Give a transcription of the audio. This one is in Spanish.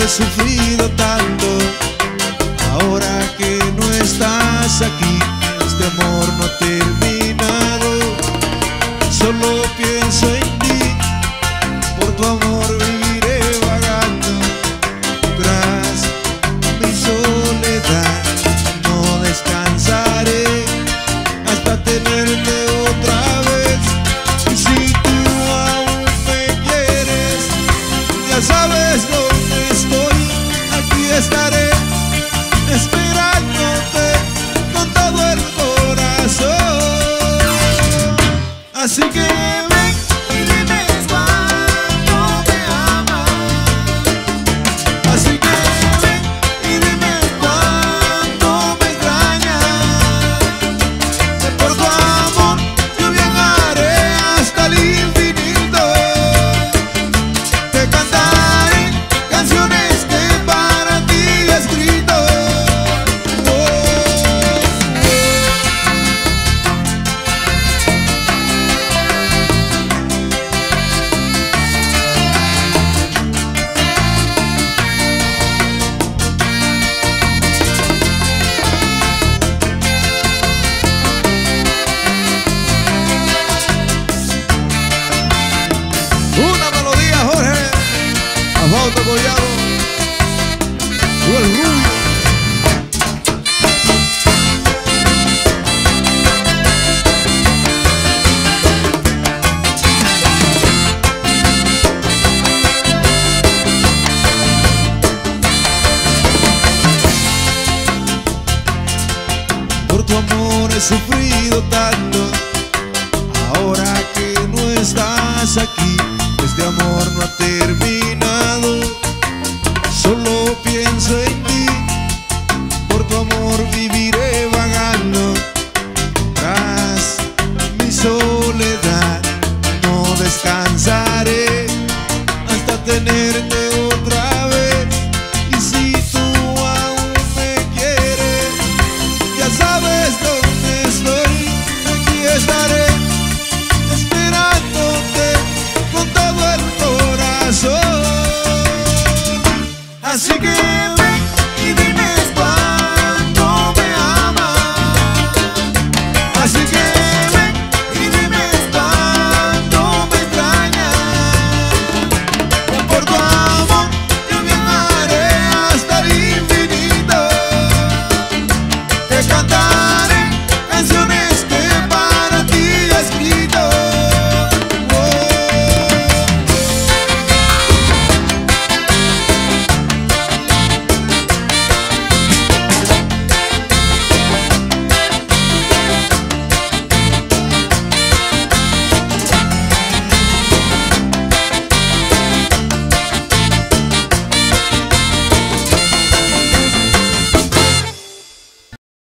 sufrido tanto. Ahora que no estás aquí, este amor no ha terminado. Solo pienso en ti, por tu amor viviré vagando. Tras mi soledad no descansaré hasta tenerte otra vez. Y si tú aún me quieres, ya sabes dónde estoy. Aquí estaré esperándote con todo el corazón. Así que ven y dime cuánto me amas. Así que ven y dime cuánto me extrañas. Por tu amor yo viajaré hasta el infinito. Te cantaré canciones que para ti he escrito. Una melodía, Jorge Afausto Collado, tú el rubio. Por tu amor he sufrido tanto. Ahora que no estás aquí, este amor no ha terminado. Solo pienso en ti, por tu amor viviré vagando. Tras mi soledad no descansaré hasta tenerte